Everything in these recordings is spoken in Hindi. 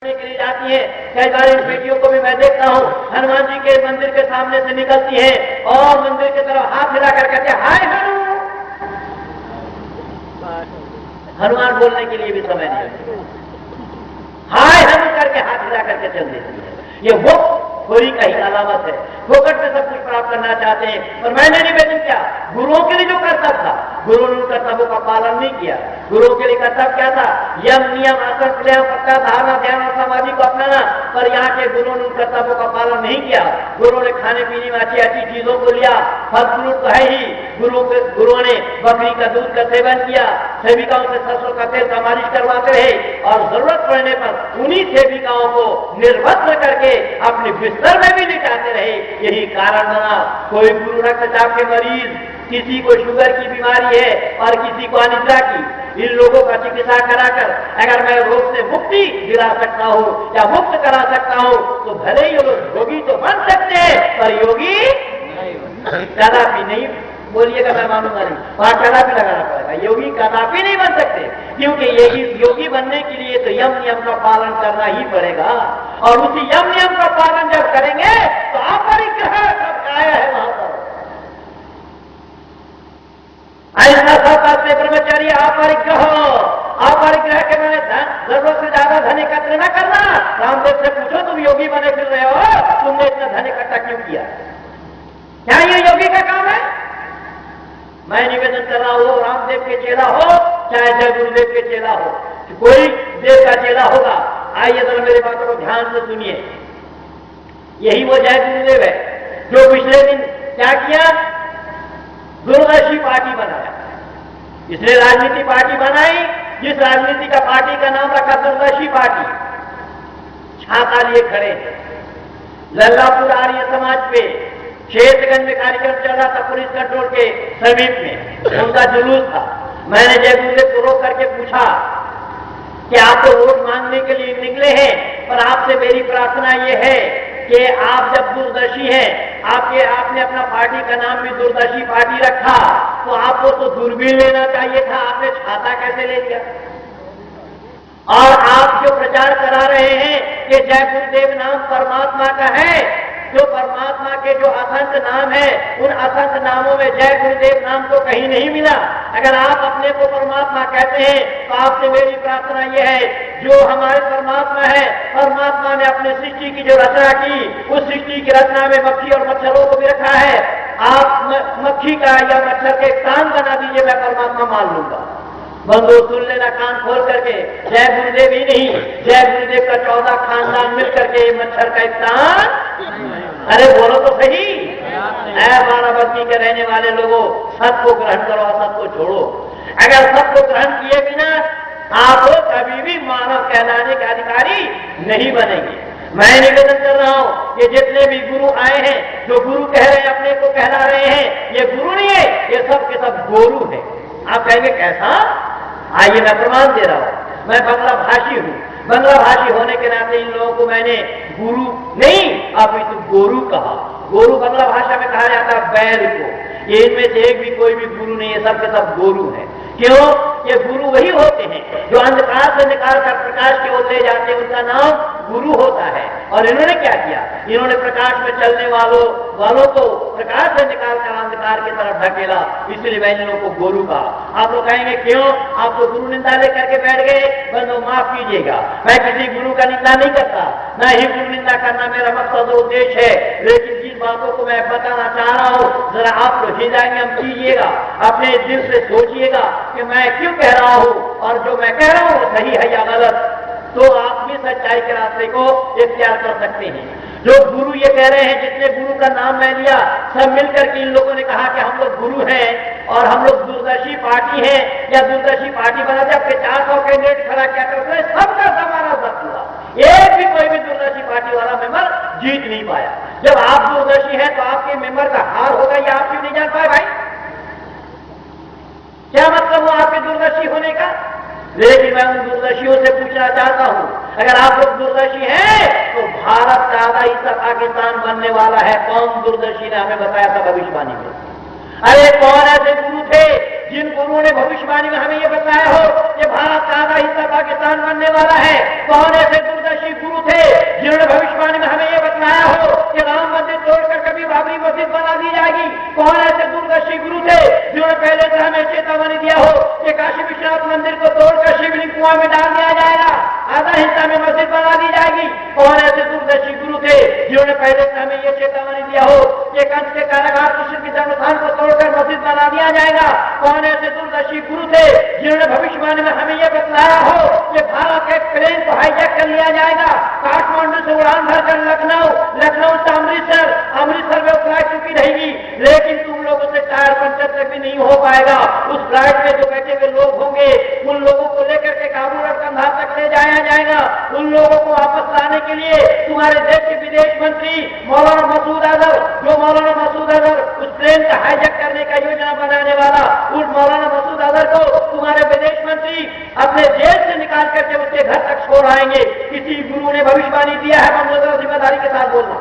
के लिए जाती है। कई बार इन बेटियों को भी मैं देखता हूँ, हनुमान जी के मंदिर के सामने से निकलती है और मंदिर की तरफ हाथ हिला कर कहते हैं हाय हनु। हनुमान बोलने के लिए भी समय नहीं, हाय हनु करके हाथ हिला करके चल देती है। ये वो खोरी का ही अलामत है, फोकट में सब कुछ प्राप्त करना चाहते हैं। और मैंने निवेदन किया, गुरुओं के लिए जो कर्तव्य था, गुरु ने उन कर्तव्यों का पालन नहीं किया। गुरुओं के लिए कर्तव्य क्या था? यम नियम आसन प्रलय प्रत्याहार धारणा ध्यान और समाधि को अपनाना। पर यहाँ के गुरुओं ने उन कर्तव्यों का पालन नहीं किया। गुरुओं ने खाने पीने में अच्छी अच्छी चीजों को लिया, फल फ्रूट तो है ही। गुरुओं ने बकरी का दूध का सेवन किया, सेविकाओं से सरसों का तेल का मालिश करवाते रहे और जरूरत पड़ने पर उन्हीं सेविकाओं को निर्वस्त्र करके अपने बिस्तर में भी लिटाते रहे। यही कारण बना कोई गुरु रक्तचाप के मरीज, किसी को शुगर की बीमारी है और किसी को अनिद्रा की, इन लोगों का चिकित्सा कराकर अगर मैं रोग से मुक्ति दिला सकता हूँ या मुक्त करा सकता हूँ तो भले ही लोग योगी तो बन सकते हैं पर योगी कदापि नहीं। बोलिएगा मैं मानूंगा नहीं, वहां कदापि लगाना पड़ेगा। योगी कदापि नहीं बन सकते, क्योंकि योगी बनने के लिए तो यम नियम का पालन करना ही पड़ेगा। और उसी यम नियम का पालन जब करेंगे तो अपरिग्रह सब आया है वहां पर। ऐसा सब ब्रह्मचर्य अपरिग्रह, अपरिग्रह के मैंने जरूरत से ज्यादा धन एकत्र न करना। रामदेव से पूछो, तुम योगी बने फिर रहे हो, तुमने इतना धन इकट्ठा क्यों किया? क्या ये योगी का काम है? मैं निवेदन कर रहा हूं, रामदेव के चेला हो चाहे जय गुरुदेव के चेला हो, कोई देव का चेला होगा। आइए जरा मेरी बातों को ध्यान से सुनिए। यही वो जय गुरुदेव है जो पिछले दिन क्या किया? दूरदर्शी पार्टी बनाया। इसने राजनीति पार्टी बनाई, जिस राजनीति का पार्टी का नाम रखा दूरदर्शी पार्टी। छाता लिए खड़े थे लल्लापुर आर्य समाज पे, क्षेत्रगंज में कार्यक्रम चल रहा था पुलिस कंट्रोल के समीप में, उनका जुलूस था। मैंने जय गुरुदेव को रोक करके पूछा कि आप तो वोट मांगने के लिए निकले हैं, पर आपसे मेरी प्रार्थना ये है कि आप जब दूरदर्शी हैं, आपने अपना पार्टी का नाम भी दूरदर्शी पार्टी रखा, तो आपको तो दूरबीन लेना चाहिए था, आपने छाता कैसे ले लिया? और आप जो प्रचार करा रहे हैं कि जय गुरुदेव नाम परमात्मा का है, जो परमात्मा के जो असंख्य नाम है, उन असंख्य नामों में जय गुरुदेव नाम तो कहीं नहीं मिला। अगर आप अपने को परमात्मा कहते हैं तो आपसे मेरी प्रार्थना यह है, जो हमारे परमात्मा है, परमात्मा ने अपने सृष्टि की जो रचना की, उस सृष्टि की रचना में मक्खी और मच्छरों को भी रखा है। आप मक्खी का या मच्छर के कान बना दीजिए, मैं परमात्मा मान लूंगा। बंदो सुन लेना कान खोल करके, जय गुरुदेव ही नहीं, जय गुरुदेव का 14 खानदान मिल करके मच्छर का एक कान। अरे बोलो तो सही। बाराबंकी के रहने वाले लोगों, सत को ग्रहण करो, असत को छोड़ो। अगर सत को ग्रहण किए बिना आप कभी भी मानव कहलाने के अधिकारी नहीं बनेंगे। मैं निवेदन कर रहा हूं कि जितने भी गुरु आए हैं, जो गुरु कह रहे हैं, अपने को कहला रहे हैं, ये गुरु नहीं है, ये सब के सब गोरु है। आप कहेंगे कैसा? आइए मैं प्रमाण दे रहा हूं। मैं बंगला भाषी हूं, बंगला भाषी होने के नाते इन लोगों को मैंने गुरु नहीं अपितु गोरु कहा। गोरु बंगला भाषा में कहा जाता है बैल को। ये इनमें से एक भी कोई भी गुरु नहीं है, सब के सब गोरु है। क्यों? ये गुरु वही होते हैं जो अंधकार से निकाल कर प्रकाश की ओर ले जाते हैं, उनका नाम गुरु होता है। और इन्होंने क्या किया? इन्होंने प्रकाश में चलने वालों को प्रकाश से निकाल कर अंधकार की तरफ ढकेला, इसलिए मैंने लोगों को गुरु कहा। आप लोग कहेंगे क्यों? आप तो गुरु निंदा लेकर के बैठ गए। बंदो माफ कीजिएगा, मैं किसी गुरु का निंदा नहीं करता, न ही गुरु निंदा करना मेरा मकसद और उद्देश्य है। लेकिन जिन बातों को मैं बताना चाह रहा हूं, जरा आप लोग हिदायत कीजिएगा, अपने दिल से सोचिएगा कि मैं क्यों कह रहा हूं और जो मैं कह रहा हूं वो सही है या गलत। तो आप भी सच्चाई के रास्ते को इख्तियार कर सकते हैं। जो गुरु ये कह रहे हैं, जितने गुरु का नाम मैं लिया, सब मिलकर के इन लोगों ने कहा कि हम लोग गुरु हैं और हम लोग दूरदर्शी पार्टी हैं या दूरदर्शी पार्टी बनाते। आपके 400 कैंडिडेट खड़ा किया करते, सबका समाना जब्त हुआ, एक भी कोई भी दूरदर्शी पार्टी वाला मेंबर जीत नहीं पाया। जब आप दूरदर्शी हैं तो आपके मेंबर का हार होगा, या आप क्यों नहीं जान पाए भाई? क्या मतलब हुआ आपके दूरदर्शी होने का? लेकिन मैं उन दूरदर्शियों से पूछना चाहता हूं, अगर आप लोग दूरदर्शी हैं तो भारत का आधा हिस्सा पाकिस्तान बनने वाला है। कौन दूरदर्शी ने हमें बताया था भविष्यवाणी में? अरे कौन ऐसे गुरु थे जिन गुरुओं ने भविष्यवाणी में हमें यह बताया हो कि भारत का आधा हिस्सा पाकिस्तान बनने वाला है? कौन ऐसे दूरदर्शी में मस्जिद बना दी जाएगी। कौन ऐसे दूरदर्शी गुरु थे जिन्होंने पहले से हमें ये चेतावनी दिया हो कि कंस के कारागार कृष्ण के जन्मस्थान को तोड़कर मस्जिद बना दिया जाएगा? कौन ऐसे दूरदर्शी गुरु थे जिन्होंने भविष्यवाणी में हमें यह बतलाया हो कि भारत के प्लेन को हाईजैक कर लिया जाएगा, काठमांडू से उड़ान भरकर लखनऊ, लखनऊ से अमृतसर, अमृतसर में फ्लाइट चुकी रहेगी, लेकिन तुम लोगों से टायर पंचर तक भी नहीं हो पाएगा। उस फ्लाइट में जो बैठे हुए लोग होंगे उन लोगों को लेकर के काबुल और कंधार तक ले जाया जाएगा। उन लोगों को वापस लाने के लिए तुम्हारे देश के विदेश मंत्री मौलाना मसूद अजहर, जो मौलाना मसूद अजहर उस प्लेन का हाईजैक करने का योजना बनाने वाला, उस मौलाना मसूद अजहर को तुम्हारे विदेश मंत्री अपने जेल से निकाल करके उसके घर तक छोड़ आएंगे। किसी गुरु ने भविष्यवाणी दिया है? बंदोबस्त जिम्मेदारी के साथ बोलना।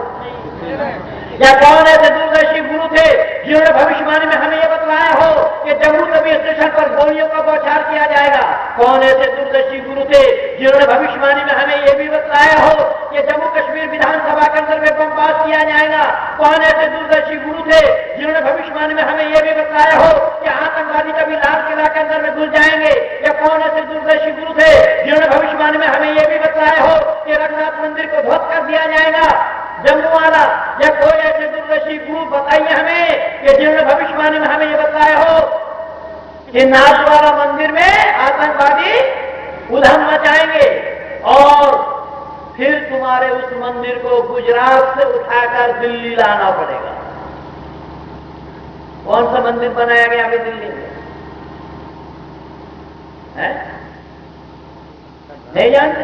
या कौन ऐसे दूरदर्शी गुरु थे जिन्होंने भविष्यवाणी में हमें यह बतलाया हो कि जम्मू तवी स्टेशन पर गोलियों का बौछार किया जाएगा? कौन ऐसे दूरदर्शी गुरु थे जिन्होंने भविष्यवाणी में हमें यह भी बतलाया हो कि जम्मू कश्मीर विधानसभा के अंदर में बम पास किया जाएगा? कौन ऐसे दूरदर्शी गुरु थे जिन्होंने भविष्यवाणी में हमें यह भी बतलाया हो कि आतंकवादी कभी लाल किला के अंदर में घुस जाएंगे? या कौन ऐसे दूरदर्शी गुरु थे जिन्होंने भविष्यवाणी में हमें यह भी बतलाया हो कि रघुनाथ मंदिर को ध्वस्त कर दिया जाएगा जम्मू वाला? या कोई ऐसे दूरदर्शी गुरु बताइए हमें कि जिन्होंने भविष्यवाणी में हमें यह बताया हो कि नाथद्वारा मंदिर में आतंकवादी उधम मचाएंगे और फिर तुम्हारे उस मंदिर को गुजरात से उठाकर दिल्ली लाना पड़ेगा। कौन सा मंदिर बनाया गया अभी दिल्ली में है? नहीं जानते?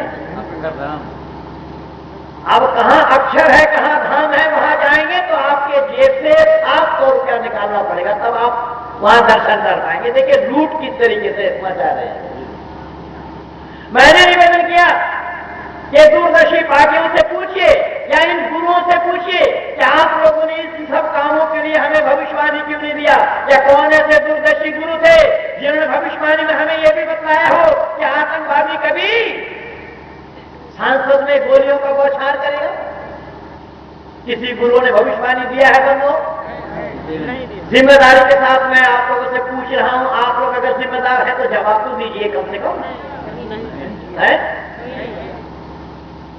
अब कहां अक्षर है कहां धाम है, वहां जाएंगे तो आपके जेब से 700 रुपया निकालना पड़ेगा, तब आप वहां दर्शन कर पाएंगे। देखिए लूट किस तरीके से मचा रहे हैं। मैंने निवेदन किया कि दूरदर्शी पार्टियों से पूछिए या इन गुरुओं से पूछिए कि आप लोगों ने इन सब कामों के लिए हमें भविष्यवाणी क्यों नहीं दिया? या कौन ऐसे दूरदर्शी गुरु थे जिन्होंने भविष्यवाणी में हमें यह भी बताया हो कि आतंकवादी कभी सांसद में गोलियों का बौछार करेगा? किसी गुरु ने भविष्यवाणी दिया है? बंदो जिम्मेदारी के साथ मैं आप लोगों से पूछ रहा हूं, आप लोग अगर जिम्मेदार है तो जवाब तो दीजिए कम से कम। है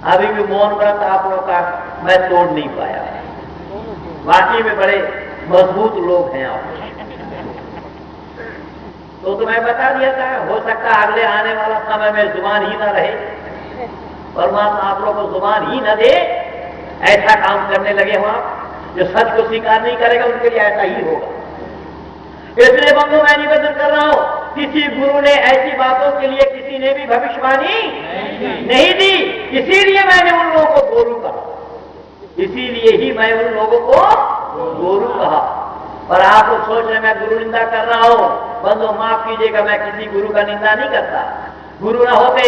अभी भी मौन व्रत आप लोग का मैं तोड़ नहीं पाया। वाकई में बड़े मजबूत लोग हैं आप। तो मैं बता दिया था, हो सकता है अगले आने वाला समय में जुबान ही ना रहे, परमात्मा आप लोगों को जुबान ही न दे, ऐसा काम करने लगे हो आप। जो सच को स्वीकार नहीं करेगा उनके लिए ऐसा ही होगा। इसलिए बंधु मैं निवेदन कर रहा हूं, किसी गुरु ने ऐसी बातों के लिए किसी ने भी भविष्यवाणी नहीं दी, इसीलिए मैंने उन लोगों को गोरू कहा, इसीलिए ही मैं उन लोगों को गोरू कहा। पर आप लोग सोच रहे मैं गुरु निंदा कर रहा हूं। बंधु माफ कीजिएगा, मैं किसी गुरु का निंदा नहीं करता। गुरु न होते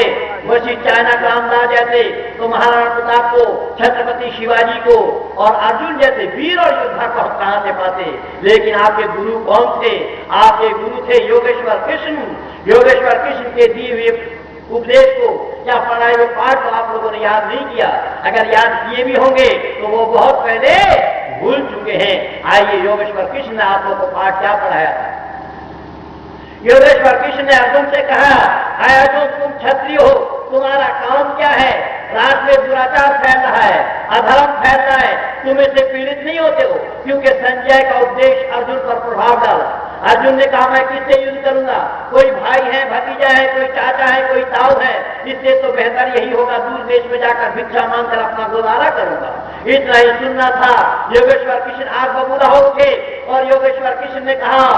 वशी चाइना का अंदाज जैसे तो महाराणा प्रताप को, छत्रपति शिवाजी को और अर्जुन जैसे वीर और योद्धा को कहां से पाते? लेकिन आपके गुरु कौन थे? आपके गुरु थे योगेश्वर कृष्ण। योगेश्वर कृष्ण के दिए हुए उपदेश को या पढ़ाए हुए पाठ को आप लोगों ने याद नहीं किया। अगर याद किए भी होंगे तो वो बहुत पहले भूल चुके हैं। आइए योगेश्वर कृष्ण ने आप लोगों को पाठ क्या पढ़ाया था? योगेश्वर कृष्ण ने अर्जुन से कहा, अर्जुन तुम क्षत्रिय हो, तुम्हारा काम क्या है? राष्ट्र में दुराचार फैल रहा है, अधर्म फैल रहा है, तुम इससे पीड़ित नहीं होते हो? क्योंकि संजय का उपदेश अर्जुन पर प्रभाव डाला। अर्जुन ने कहा मैं किससे युद्ध करूंगा? कोई भाई है, भतीजा है, कोई चाचा है, कोई ताऊ है, इससे तो बेहतर यही होगा दूर देश में जाकर भिक्षा मांगकर अपना गुजारा करूंगा। इतना ही सुनना था। योगेश्वर कृष्ण आग बबूला हो उठे और योगेश्वर कृष्ण ने कहा,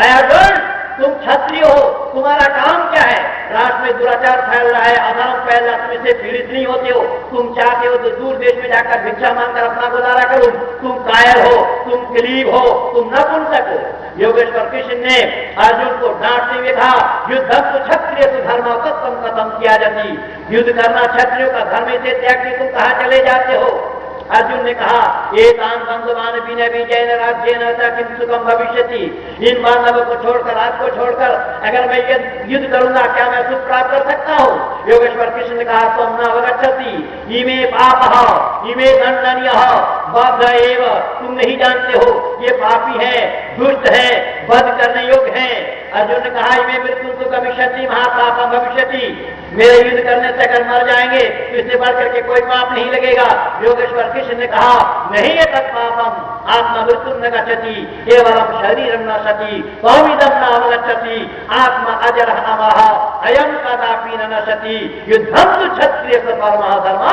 अर्जुन तुम क्षत्रिय हो, तुम्हारा काम क्या है? राष्ट्र में दुराचार फैल रहा है, अधर्म फैल रहा है, तुम इससे पीड़ित नहीं होते हो? तुम चाहते हो तो दूर देश में जाकर भिक्षा मांगकर अपना गुजारा करूं? तुम कायर हो, तुम गरीब हो, तुम नपुंसक हो। योगेश्वर कृष्ण ने अर्जुन को डांटते हुए कहा, युद्धम तो क्षत्रिय तो धर्म कथम किया जाती। युद्ध करना क्षत्रियों का धर्म, से त्याग के तुम कहां चले जाते हो? अर्जुन ने कहा, एतान बंधुमान विनय विजय राज्य किम सुखम भविष्यति। इन बांधवों को छोड़कर, राज को छोड़कर अगर मैं ये युद्ध करूंगा क्या मैं सुख प्राप्त कर सकता हूं? योगेश्वर कृष्ण ने कहा, तुम न अवगच्छति इमे पाप इमे दंडनीय बाध एव। तुम नहीं जानते हो ये पापी है, दुष्ट है, वध करने योग्य है, अर्जुन ने कहा इमे मृत्यु तो गमिष्यति महापापम भविष्यति, मेरे युद्ध करने से अगर मर जाएंगे तो इससे बढ़कर के कोई पाप नहीं लगेगा। योगेश्वर कृष्ण ने कहा नहीं है तत्पापम आत्मा मृत्यु न गच्छति केवलम शरीरम न सति स्वामिदम न अवगच्छति आत्मा अजर अमः अयम कदापि न नशति युद्धम तो क्षत्रिय परमः धर्म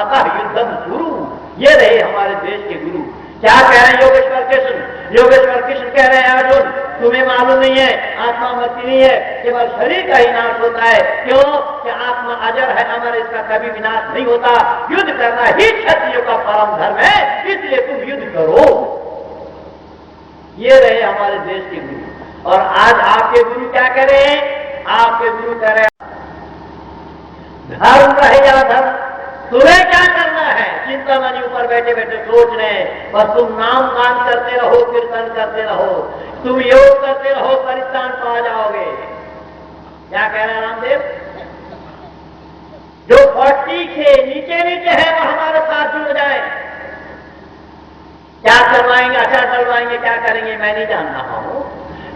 अतः युद्धम गुरु। ये रहे हमारे देश के गुरु। क्या कह रहे हैं योगेश्वर कृष्ण? योगेश्वर कृष्ण कह रहे हैं अर्जुन तुम्हें मालूम नहीं है आत्मा मरती नहीं है, केवल शरीर का ही नाश होता है। क्यों कि आत्मा अजर है, अमर, इसका कभी विनाश नहीं होता। युद्ध करना ही क्षत्रियों का परम धर्म है, इसलिए तुम युद्ध करो। ये रहे हमारे देश के गुरु। और आज आपके गुरु क्या कह रहे हैं? आपके गुरु कह रहे हैं धर्म रहे या धर्म, तुम्हें क्या करना है? चिंतामणि ऊपर बैठे बैठे सोच रहे हैं, बस तुम नाम गान करते रहो, कीर्तन करते रहो, तुम योग करते रहो, परित्राण पा जाओगे। क्या कह रहे हैं रामदेव? जो 40 के नीचे नीचे है वो हमारे साथ जुड़ जाए। क्या करवाएंगे, अचार डलवाएंगे, क्या करेंगे मैं नहीं जान रहा हूं,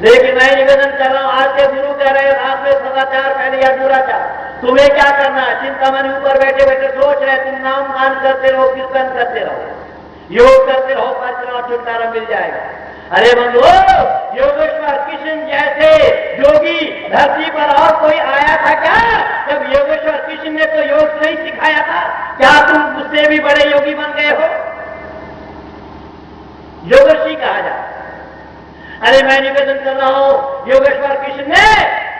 लेकिन मैं निवेदन कर रहा हूं आज के गुरु कह रहे हैं रात में सदाचार पहले या दुराचार। तुम्हें क्या करना है? चिंतामणि ऊपर बैठे बैठे सोच रहे, तुम नाम गान करते रहो, कीर्तन करते रहो, योग करते रहो, परित्राण छुटकारा मिल जाएगा। अरे बंधु, योगेश्वर कृष्ण जैसे योगी धरती पर और कोई आया था क्या? जब योगेश्वर कृष्ण ने तो योग नहीं सिखाया था, क्या तुम उससे भी बड़े योगी बन गए हो? योगर्षि कहा जाए। अरे मैं निवेदन कर रहा हूं योगेश्वर कृष्ण ने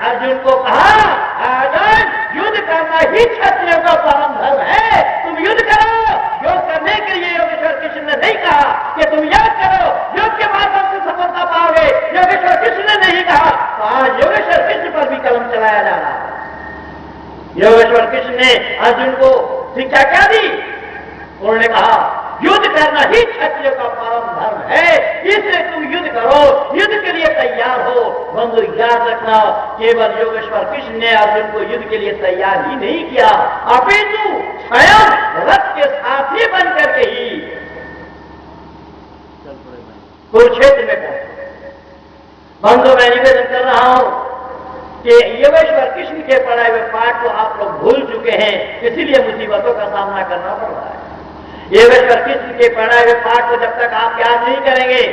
अर्जुन को कहा अर्जुन युद्ध करना ही क्षत्रियों का परम धर्म है, तुम युद्ध करो। योग करने के लिए योगेश्वर कृष्ण ने नहीं कहा कि तुम योग करो, योग के माध्यम से सफलता पाओगे। योगेश्वर कृष्ण ने नहीं कहा, तो आज योगेश्वर कृष्ण पर भी कलम चलाया जा रहा है। योगेश्वर कृष्ण ने अर्जुन को शिक्षा क्या दी? उन्होंने कहा युद्ध करना ही क्षत्रियों का परम धर्म है, इसलिए तुम युद्ध करो, युद्ध के लिए तैयार हो। बंधु याद रखना, केवल योगेश्वर कृष्ण ने अर्जुन को युद्ध के लिए तैयार ही नहीं किया, अपितु स्वयं रथ के साथी बन करके ही कुरुक्षेत्र में पहुंचे। बंधु मैं निवेदन कर रहा हूं कि योगेश्वर कृष्ण के पढ़ाए हुए पाठ को आप लोग भूल चुके हैं, इसीलिए मुसीबतों का सामना करना पड़ रहा है। योगेश्वर कृष्ण के पढ़ाए हुए पाठ को जब तक आप याद नहीं करेंगे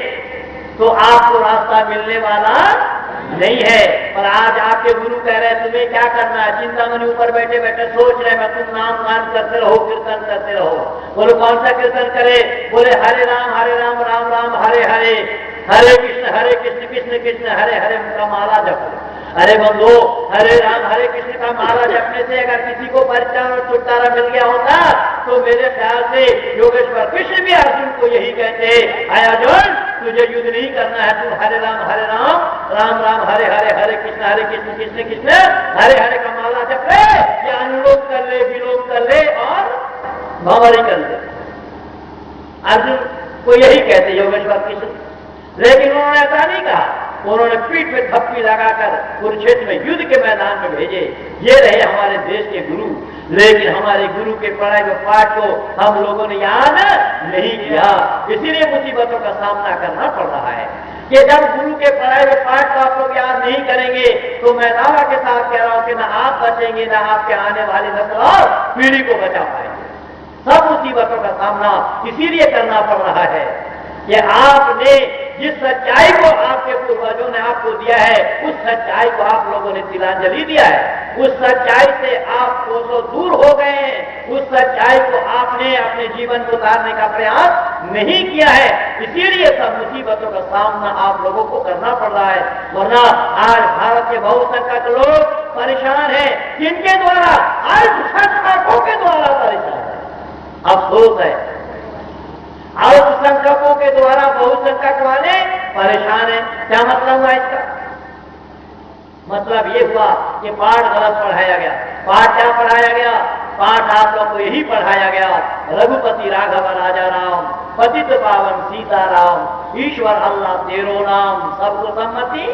तो आपको रास्ता मिलने वाला नहीं है। पर आज आपके गुरु कह रहे हैं तुम्हें क्या करना है? चिंतामणि ऊपर बैठे बैठे सोच रहे मैं तुम नाम गान करते रहो, कीर्तन करते रहो। बोलो कौन सा कीर्तन करे? बोले हरे राम राम राम हरे हरे, हरे कृष्ण कृष्ण कृष्ण हरे हरे का माला जपो। अरे बंधु, हरे कृष्ण का माला जपने से अगर किसी को परित्राण और छुटकारा मिल गया होता तो मेरे ख्याल से योगेश्वर कृष्ण भी अर्जुन को यही कहते अर्जुन तुझे युद्ध नहीं करना है, तू हरे राम राम हरे हरे, हरे कृष्ण कृष्ण कृष्ण हरे हरे का माला जप ले, या अनुलोम कर ले, विलोम कर ले और भंवरी कर ले। अर्जुन को यही कहते योगेश्वर कृष्ण, लेकिन उन्होंने ऐसा नहीं कहा। उन्होंने पीठ पे थप्पी लगाकर कुरुक्षेत्र में युद्ध के मैदान में भेजे। ये रहे हमारे देश के गुरु, लेकिन हमारे गुरु के पढ़ाए हुए पाठ को हम लोगों ने याद नहीं किया, इसीलिए मुसीबतों का सामना करना पड़ रहा है। कि जब गुरु के पढ़ाए हुए पाठ को आप लोग याद नहीं करेंगे तो मैं दावा के साथ कह रहा हूं कि ना आप बचेंगे, ना आपके आने वाली नस्ल और पीढ़ी को बचा पाएंगे। सब मुसीबतों का सामना इसीलिए करना पड़ रहा है कि आपने जिस सच्चाई को आपके पूर्वजों ने आपको दिया है, उस सच्चाई को आप लोगों ने तिलांजलि दिया है। उस सच्चाई से आप कोसों दूर हो गए हैं। उस सच्चाई को आपने अपने जीवन को उतारने का प्रयास नहीं किया है, इसीलिए सब मुसीबतों का सामना आप लोगों को करना पड़ रहा है। वरना आज भारत के बहुसंख्यक लोग परेशान हैं, जिनके द्वारा अल्पसंख्यकों के द्वारा परेशान है। अफसोस है, अल्पसंख्यकों के द्वारा बहुसंख्यक वाले परेशान है। क्या मतलब हुआ इसका? मतलब ये हुआ कि पाठ गलत पढ़ाया गया। पाठ क्या पढ़ाया गया? पाठ आप लोग को यही पढ़ाया गया, रघुपति राघव राजा राम, पतित पावन सीता राम, ईश्वर अल्लाह तेरो नाम, सबको सम्मति।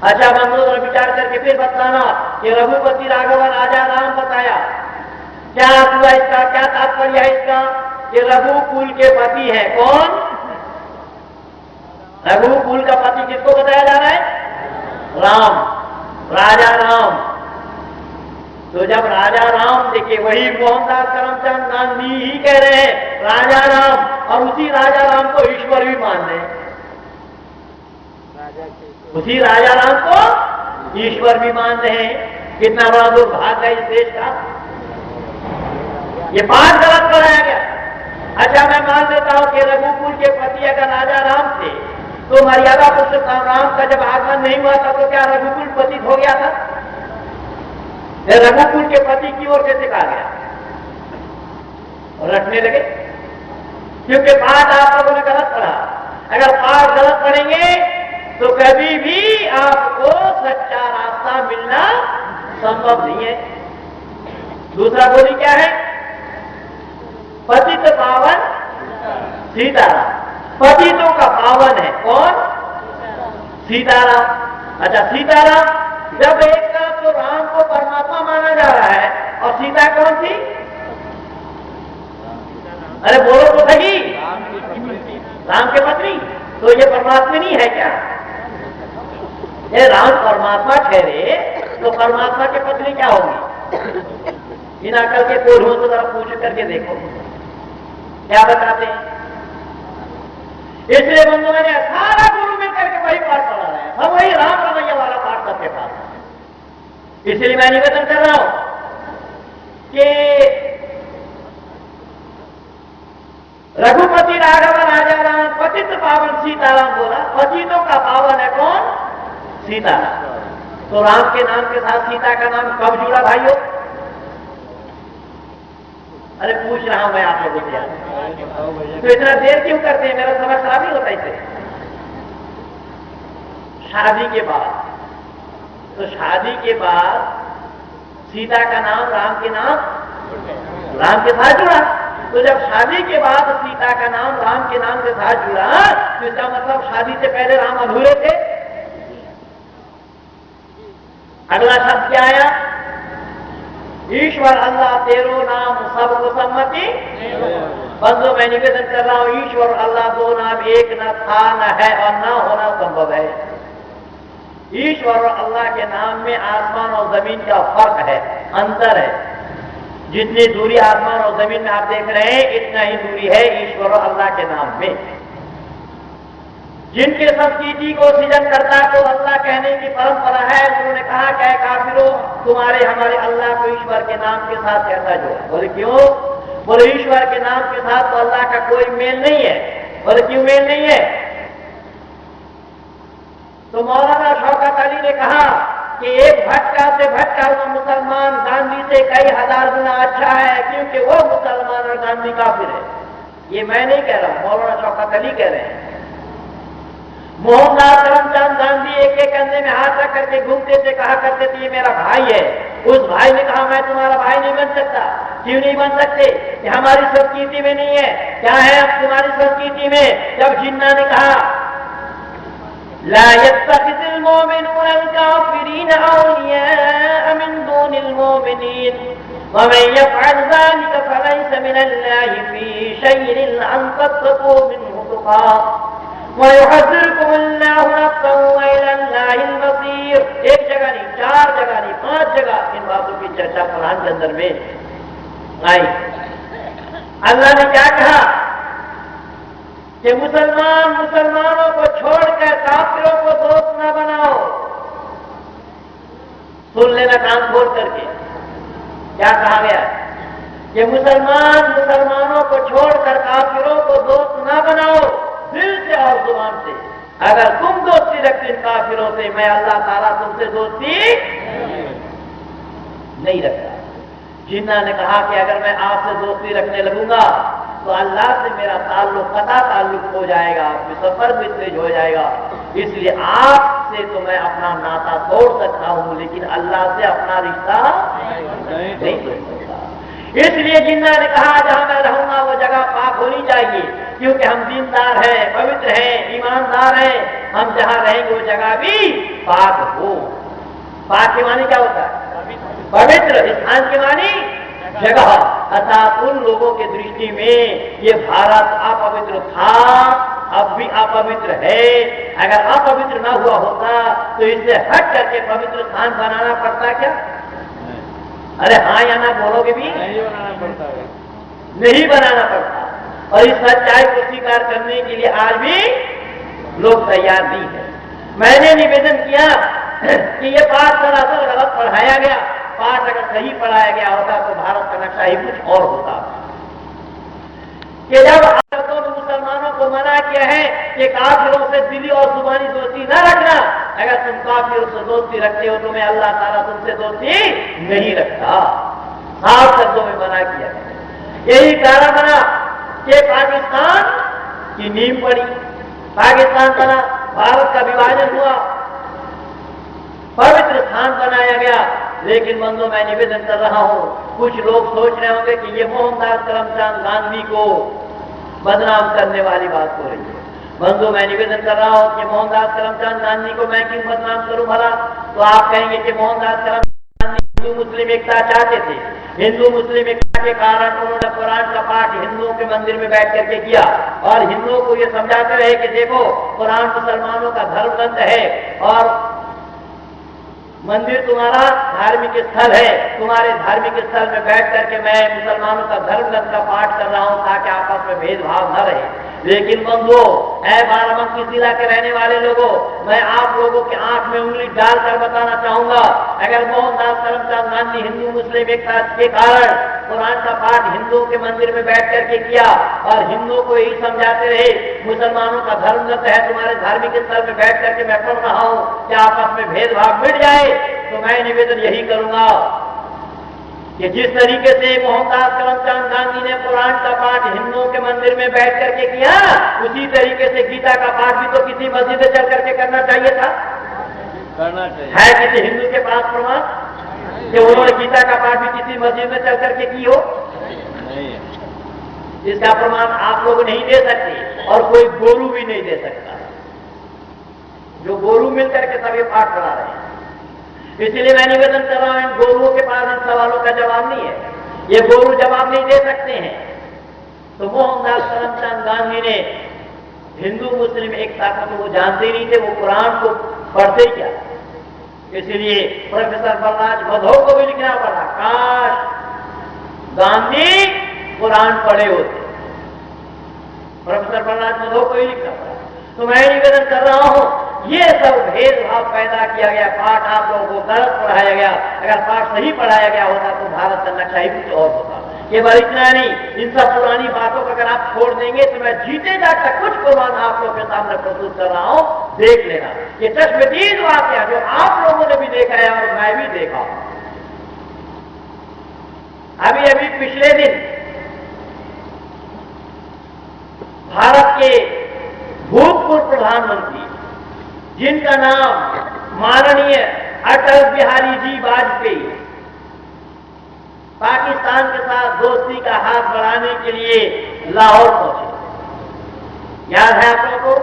अच्छा बंधु विचार करके फिर बताना कि रघुपति राघव राजा राम बताया, क्या हुआ इसका? क्या तात्पर्य है इसका? कि रघुकुल के पति है कौन? रघुकुल का पति किसको बताया जा रहा है? राम, राजा राम। तो जब राजा राम, देखिए वही मोहनदास करमचंद गांधी ही कह रहे हैं राजा राम, और उसी राजा राम को ईश्वर भी मान रहे हैं, उसी राजा राम को ईश्वर भी मान रहे हैं। कितना बड़ा दुर्भाग्य है इस देश का। ये बात गलत कराया गया। अच्छा, मैं मान लेता हूं कि रघुकुल के पति अगर राजा राम थे, तो मर्यादा पुरुषोत्तम राम का जब आगमन नहीं हुआ था तो क्या रघुकुल पतित हो गया था? रघुकुल के पति की ओर कैसे कहा गया? और रखने लगे, क्योंकि पाठ आप लोगों ने गलत पढ़ा। अगर पाठ गलत पढ़ेंगे तो कभी भी आपको सच्चा रास्ता मिलना संभव नहीं है। दूसरा बोली क्या है? पतित पावन सीताराम। पतितों का पावन है कौन? सीताराम। अच्छा, सीताराम जब एक का तो राम को परमात्मा माना जा रहा है, और सीता कौन थी? अरे बोलो तो सही, राम के पत्नी। तो ये परमात्मिनी है क्या? ये राम परमात्मा ठहरे तो परमात्मा की पत्नी क्या होगी? इन अकल के कोल्हों से जरा पूछ करके देखो क्या बताते हैं। इसलिए बंधु मैंने सारा गुरु मिलकर के वही पाठ पढ़ा रहे हैं, सब वही राम रमैया वाला पाठ सबके पास। इसलिए मैं निवेदन कर रहा हूं कि रघुपति राघव राजा राम पतित पावन सीताराम बोला। पतितों का पावन है कौन? सीताराम। तो राम के नाम के साथ सीता का नाम कब जुड़ा भाइयों? अरे पूछ रहा हूं मैं आप लोगों से। तो इतना देर क्यों करते हैं? मेरा समय खराब नहीं होता इसे। शादी के बाद, तो शादी के बाद सीता का नाम राम के साथ जुड़ा। तो जब शादी के बाद सीता का नाम राम के नाम के साथ जुड़ा, तो इसका मतलब शादी से पहले राम अधूरे थे। अगला शब्द क्या आया? ईश्वर अल्लाह तेरो नाम सबको सम्मति। बंधु मैं निवेदन कर रहा हूं, ईश्वर अल्लाह दो नाम एक न था, न है और न होना संभव है। ईश्वर और अल्लाह के नाम में आसमान और जमीन का फर्क है, अंतर है। जितनी दूरी आसमान और जमीन में आप देख रहे हैं, इतना ही दूरी है ईश्वर और अल्लाह के नाम में। जिनके संस्कृति को सृजन करता को अल्लाह कहने की परंपरा है, उन्होंने कहा क्या काफिरों, तुम्हारे हमारे अल्लाह को ईश्वर के नाम के साथ कैसा जोड़ा? बोले क्यों? बोले ईश्वर के नाम के साथ तो अल्लाह का कोई मेल नहीं है। बोले क्यों मेल नहीं है? तो मौलाना शौकत अली ने कहा कि एक भटका से भटका हुआ मुसलमान गांधी से कई हजार गुना अच्छा है, क्योंकि वो मुसलमान और गांधी काफिर है। ये मैं नहीं कह रहा हूं, मौलाना शौकत अली कह रहे हैं। मोहनदास करमचंद गांधी एक एक कंधे में हाथ रख करके घूमते थे, कहा करते थे ये मेरा भाई है। उस भाई ने कहा मैं तुम्हारा भाई नहीं बन सकता। क्यों नहीं बन सकते? कि हमारी संस्कृति में नहीं है। क्या है अब तुम्हारी संस्कृति में? जब जिन्ना ने कहा ला यत्तखिज़ुल मुमिनूनल काफिरीन औलिया मिन दूनिल मुमिनीन व मन यफ़अल ज़ालिका फलैसा मिनल्लाहि फ़ी शैइन अन तत्तक़ू मिन्हु तुक़ा वयुहज़्ज़िरुकुमुल्लाहु नफ़्सहु व इलल्लाहिल मसीर। एक जगह नहीं, चार जगह नहीं, 5 जगह इन बातों की चर्चा कुरान के अंदर में आई। अल्लाह ने क्या कहा कि मुसलमानों को छोड़कर काफिरों को दोस्त न बनाओ। सुन लेना कान खोल करके, क्या कहा गया कि मुसलमानों को छोड़कर काफिरों को दोस्त न बनाओ, दिल से और जुबान से। अगर तुम दोस्ती रखते इन काफिरों से, मैं अल्लाह ताला तुमसे दोस्ती नहीं रखता। जिन्ना ने कहा कि अगर मैं आपसे दोस्ती रखने लगूंगा तो अल्लाह से मेरा ताल्लुक कता ताल्लुक हो जाएगा, सफर विस्तेज हो जाएगा। इसलिए आपसे तो मैं अपना नाता तोड़ सकता हूं, लेकिन अल्लाह से अपना रिश्ता नहीं तोड़ सकता। इसलिए जिन्ना ने कहा जहां मैं रहूंगा वो जगह पाक होनी चाहिए, क्योंकि हम दीनदार हैं, पवित्र हैं, ईमानदार हैं। हम जहां रहेंगे वो जगह भी पाक हो। पाक के मानी क्या होता है? पवित्र। स्थान के मानी जगह। अर्थात उन लोगों के दृष्टि में ये भारत अपवित्र था, अब भी अपवित्र है। अगर अपवित्र ना हुआ होता तो इससे हट करके पवित्र स्थान बनाना पड़ता क्या? अरे हाँ या ना बोलोगे भी? नहीं बनाना पड़ता है, नहीं बनाना पड़ता। और इस सच्चाई को स्वीकार करने के लिए आज भी लोग तैयार नहीं है। मैंने निवेदन किया कि ये पाठ सरासर गलत पढ़ाया गया। पाठ अगर सही पढ़ाया गया होता तो भारत का नक्शा ही कुछ और होता। कि जब भारतों ने मुसलमानों को मना किया है कि काफिरों से दिली और जुबानी दोस्ती न रखना, अगर तुम काफिरों से दोस्ती रखते हो तो मैं अल्लाह ताला तुमसे दोस्ती नहीं रखता। साफ शब्दों में मना किया है। यही कारण बना कि पाकिस्तान की नींव पड़ी, पाकिस्तान बना, भारत का विभाजन हुआ, पवित्र स्थान बनाया गया। लेकिन बंधु मैं निवेदन कर रहा हूं, कुछ लोग सोच रहे होंगे कि ये मोहनदास करमचंद गांधी को बदनाम करने वाली बात हो रही है। बंधु मैं निवेदन कर रहा हूं कि मोहनदास करमचंद गांधी को मैं क्यों बदनाम करूं भला? तो आप कहेंगे कि मोहनदास करमचंद गांधी हिंदू मुस्लिम एकता चाहते थे। हिंदू मुस्लिम एकता के कारण उन्होंने कुरान का पाठ हिंदुओं के मंदिर में बैठ करके किया और हिंदुओं को यह समझाते रहे कि देखो कुरान मुसलमानों का धर्म ग्रंथ है और मंदिर तुम्हारा धार्मिक स्थल है। तुम्हारे धार्मिक स्थल में बैठ करके मैं मुसलमानों का धर्म ग्रंथ का पाठ कर रहा हूं ताकि आपस में भेदभाव न रहे। लेकिन बंधुओं, ऐ बाराबंकी जिला के रहने वाले लोगों, मैं आप लोगों की आंख में उंगली डालकर बताना चाहूंगा, अगर मोहनदास करमचंद गांधी हिंदू मुस्लिम एकता के कारण कुरान का पाठ हिंदुओं के मंदिर में बैठ करके किया और हिंदुओं को यही समझाते रहे मुसलमानों का धर्म ग्रंथ है, तुम्हारे धार्मिक स्थल में बैठ करके मैं पढ़ रहा हूं कि आपस में भेदभाव मिट जाए, तो मैं निवेदन यही करूंगा कि जिस तरीके से मोहनदास करमचंद गांधी ने कुरान का पाठ हिंदुओं के मंदिर में बैठ करके किया, उसी तरीके से गीता का पाठ भी तो किसी मस्जिद में चल करके करना चाहिए था। करना चाहिए। है किसी हिंदू के पास प्रमाण कि उन्होंने गीता का पाठ भी किसी मस्जिद में चल करके की हो? नहीं है। इसका प्रमाण आप लोग नहीं दे सकते और कोई गोरू भी नहीं दे सकता। जो गोरू मिलकर के सब ये पाठ पढ़ा रहे हैं। इसलिए मैं निवेदन कर रहा हूं, इन गोरुओं के पास इन सवालों का जवाब नहीं है। ये गोरू जवाब नहीं दे सकते हैं। तो मोहनदास करमचंद गांधी ने हिंदू मुस्लिम एकता को तो वो जानते ही नहीं थे, वो कुरान को पढ़ते ही क्या। इसलिए प्रोफेसर बलराज मधो को भी लिखना पड़ा, काश गांधी कुरान पढ़े होते। प्रोफेसर बलराज मधो को ही लिखना पड़ा। तो मैं निवेदन कर रहा हूं, ये सब भेदभाव पैदा किया गया, पाठ आप लोगों को गलत पढ़ाया गया। अगर पाठ सही पढ़ाया गया होता तो भारत का नक्शा ही कुछ और होता। केवल इतना नहीं, इन सब पुरानी बातों को अगर आप छोड़ देंगे तो मैं जीते जाकर कुछ प्रमाण आप लोगों के सामने प्रस्तुत कर रहा हूं, देख लेना। ये तशवीर वाकया जो आप लोगों ने भी देखा है और मैं भी देखा। अभी अभी पिछले दिन भारत के भूतपूर्व प्रधानमंत्री जिनका नाम माननीय अटल बिहारी जी वाजपेयी, पाकिस्तान के साथ दोस्ती का हाथ बढ़ाने के लिए लाहौर पहुंचे। याद है आप लोगों को?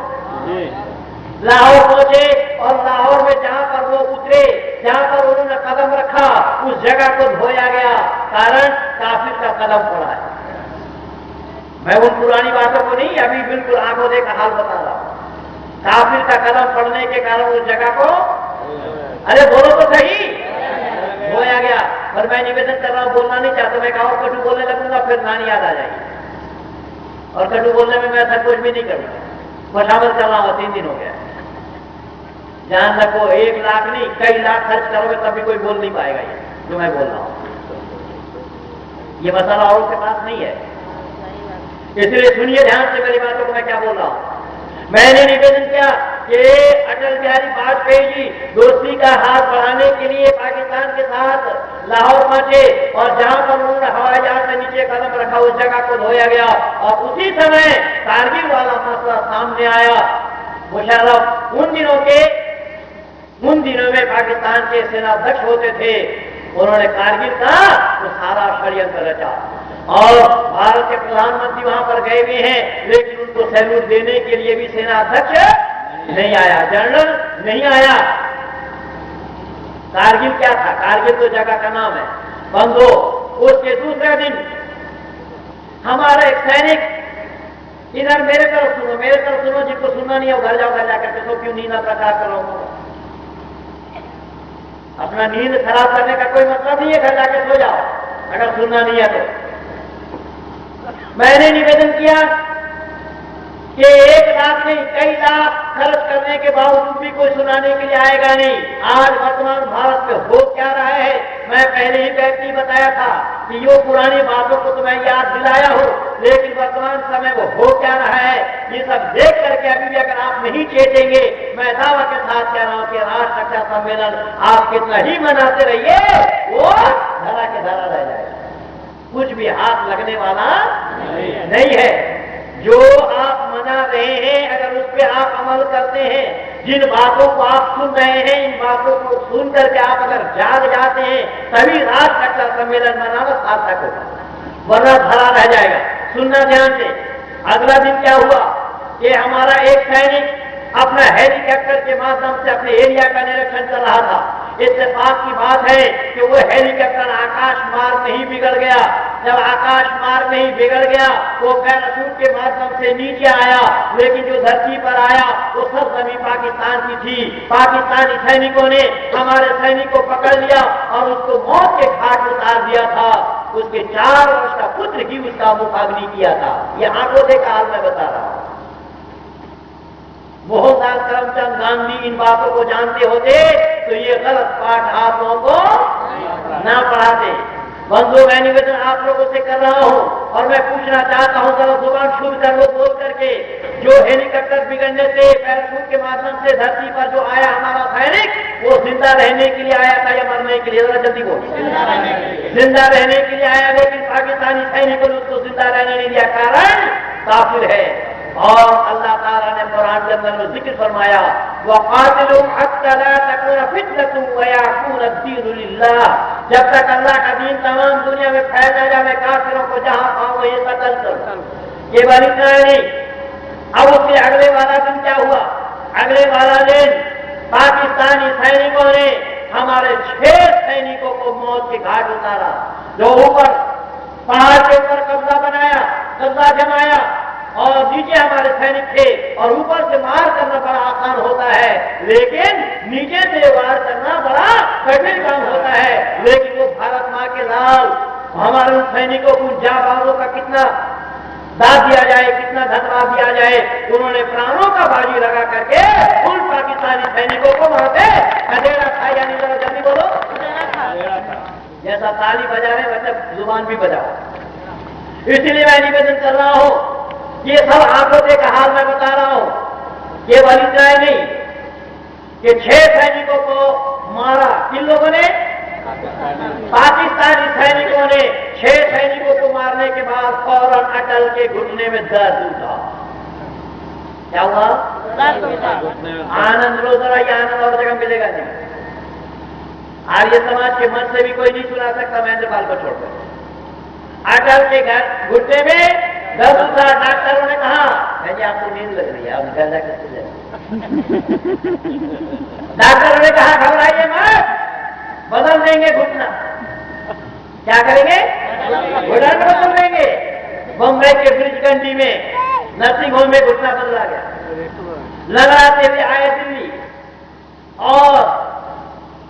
लाहौर पहुंचे और लाहौर में जहां पर वो उतरे, जहां पर उन्होंने कदम रखा, उस जगह को धोया गया। कारण काफिर का कदम पड़ा है। मैं उन पुरानी बातों को नहीं, अभी बिल्कुल आंखों देखा हाल बता रहा हूं। काफिर का कदम पड़ने के कारण उस जगह को, अरे बोलो तो सही, धोया गया। पर मैं निवेदन कर रहा हूं, बोलना नहीं चाहता। मैं और कटु बोलने लगूंगा फिर नानी याद आ जाएगी और कटु बोलने में मैं ऐसा कुछ भी नहीं करूंगा। खुशामद कर रहा हूं, 3 दिन हो गया। जान रखो, 1 लाख नहीं कई लाख खर्च करोगे तभी कोई बोल नहीं पाएगा ये जो मैं बोल रहा हूं। ये मसला औरों के पास नहीं है। इसलिए सुनिए ध्यान से मेरी बातों को, मैं क्या बोल रहा हूं। मैंने निवेदन किया कि अटल बिहारी वाजपेयी जी दोस्ती का हाथ बढ़ाने के लिए पाकिस्तान के साथ लाहौर पहुंचे और जहां पर उन्होंने हवाई जहाज से नीचे कदम रखा उस जगह को धोया गया। और उसी समय कारगिल वाला मसला सामने आया। मुशर्रफ उन दिनों में पाकिस्तान के सेनाध्यक्ष होते थे। उन्होंने कारगिल का तो सारा षड्यंत्र रचा और भारत के प्रधानमंत्री वहां पर गए हुए हैं, लेकिन उनको सैल्यूट देने के लिए भी सेना अध्यक्ष नहीं आया, जनरल नहीं आया। कारगिल क्या था? कारगिल तो जगह का नाम है। बंधो, उसके दूसरे दिन हमारा एक सैनिक इधर मेरे तरफ सुनो, जिनको सुनना नहीं है घर जाओ, घर जाकर के तो क्यों नींद प्रचार करो। अपना नींद खराब करने का कोई मतलब नहीं है, घर जाकर सो जाओ अगर सुनना नहीं है तो। मैंने निवेदन किया कि 1 लाख नहीं कई लाख खर्च करने के बावजूद भी कोई सुनाने के लिए आएगा नहीं। आज वर्तमान भारत में हो क्या रहा है, मैं पहले ही व्यक्ति बताया था कि यो पुरानी बातों को तो मैं याद दिलाया हूं, लेकिन वर्तमान समय वो हो क्या रहा है ये सब देख करके अभी भी अगर आप नहीं चेतेंगे, मैं दावा के साथ कह रहा हूं कि राष्ट्र रक्षा सम्मेलन आप कितना ही मनाते रहिए वो धरा के धरा रह जाएगा, कुछ भी हाथ लगने वाला नहीं है। जो आप मना रहे हैं अगर उस पर आप अमल करते हैं, जिन बातों को आप सुन रहे हैं इन बातों को सुन करके आप अगर जाग जाते हैं तभी राष्ट्र रक्षा सम्मेलन मनाना सार्थक होगा, वरना धरा रह जाएगा। सुनना ध्यान से। अगला दिन क्या हुआ कि हमारा एक सैनिक अपना हेलीकॉप्टर के माध्यम से अपने एरिया का निरीक्षण कर रहा था। इत्तेफाक की बात है कि वो हेलीकॉप्टर आकाश मार्ग में ही बिगड़ गया। जब आकाश मार्ग में ही बिगड़ गया वो पैराशूट के माध्यम से नीचे आया, लेकिन जो धरती पर आया वो सब जमीन पाकिस्तान की थी। पाकिस्तानी सैनिकों ने हमारे सैनिक को पकड़ लिया और उसको मौत के घाट उतार दिया था। उसके 4 वर्ष का पुत्र ही उसका मुखाग्नि किया था। ये आंखों देखा हाल मैं बता रहा हूं। मोहनदास करमचंद गांधी इन बातों को जानते होते तो ये गलत पाठ आप लोगों को ना पढ़ाते। बंधुओं मैं निवेदन आप लोगों से कर रहा हूं और मैं पूछना चाहता हूं, जरा जुबान शुद्ध कर लो बोल करके, जो हेलीकॉप्टर बिगड़ने से पैराशूट के माध्यम से धरती पर जो आया हमारा सैनिक वो जिंदा रहने के लिए आया था या मरने के लिए? जरा जल्दी बोल। जिंदा रहने के लिए आया, लेकिन पाकिस्तानी सैनिकों ने उसको जिंदा रहने नहीं दिया। कारण काफिर है। और अल्लाह ताला ने कुरान के अंदर में जिक्र फरमाया वक़ातिलू हत्ता ला तकून फितनतुन व यकून अद-दीनु लिल्लाह, जब तक अल्लाह का दीन तमाम दुनिया में फैल ना जाए काफिरों को जहां पाओ ये कत्ल करो। केवल इतना नहीं, अब उसके अगले वाला दिन क्या हुआ? अगले वाला दिन पाकिस्तानी सैनिकों ने हमारे 6 सैनिकों को मौत के घाट उतारा। जो ऊपर पहाड़ के ऊपर कब्जा बनाया, कब्जा जमाया और नीचे हमारे सैनिक थे, और ऊपर से मार करना बड़ा आसान होता है लेकिन नीचे से वार करना बड़ा कठिन काम होता है। लेकिन वो भारत माँ के लाल हमारे उन सैनिकों को जाबाजों का कितना दाद दिया जाए, कितना धन्यवाद दिया जाए। उन्होंने प्राणों का बाजी लगा करके उन पाकिस्तानी सैनिकों को वहां पे खदेड़ा था, यानी जरा जल्दी बोलो जैसा ताली बजा रहे मतलब जुबान भी बजाओ। इसलिए मैं निवेदन कर रहा हूं, ये सब आंखों देखा हाल मैं बता रहा हूं। ये वाली जाए नहीं कि 6 सैनिकों को मारा। किन लोगों ने? पाकिस्तानी सैनिकों ने 6 सैनिकों को मारने के बाद फौरन अटल के घुटने में दर्द उठा। क्या हुआ? आनंद लो जरा, ये आनंद और जगह मिलेगा नहीं। आर्य समाज के मन से भी कोई नहीं सुना सकता महेंद्रपाल को छोड़कर। अटल के घर घुटने में दर्द उठा। डॉक्टरों ने कहा जी आपको नींद लग रही है, आप घर जाकर सो जाइए। डॉक्टरों ने कहा घबराइए मत, बदल देंगे घुटना। क्या करेंगे? घुटना बदल देंगे। बम्बई के ब्रिजगंडी में नर्सिंग होम में घुटना बदला गया। लगाते हुए आए दिल्ली और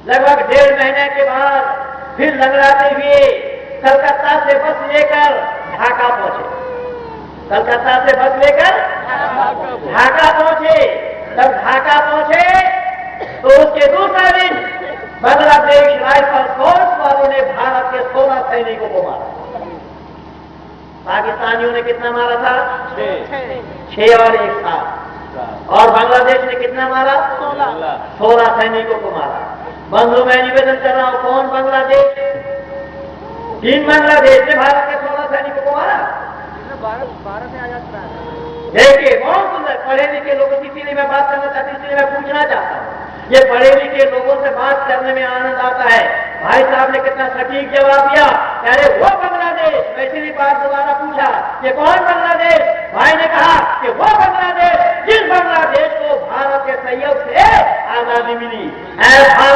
लगभग 1.5 महीने के बाद फिर लगड़ाते हुए कलकत्ता से बस लेकर ढाका पहुंचे। कलकत्ता से बस लेकर ढाका पहुंचे। जब ढाका पहुंचे तो उसके दूसरा दिन बांग्लादेश राइफल फोर्स वालों ने भारत के 16 सैनिकों को मारा। पाकिस्तानियों ने कितना मारा था? 6 और 1 7। और बांग्लादेश ने कितना मारा? 16 सैनिकों को मारा। बंधु मैं निवेदन कर रहा हूं, कौन बांग्लादेश? 3 बांग्लादेश ने भारत के 16 सैनिकों को मारा। भारत में आजाद करा। देखिए बहुत सुंदर पढ़े लिखे लोगों की, इसीलिए मैं बात करना चाहती हूँ, इसलिए मैं पूछना चाहता हूँ। ये पढ़े लिखे लोगों से बात करने में आनंद आता है। भाई साहब ने कितना सटीक जवाब दिया, अरे वो बांग्लादेश। वैसे भी बात दोबारा पूछा कि कौन बांग्लादेश? भाई ने कहा कि वो बांग्लादेश जिस बांग्लादेश को भारत के सहयोग से आजादी मिली। भारत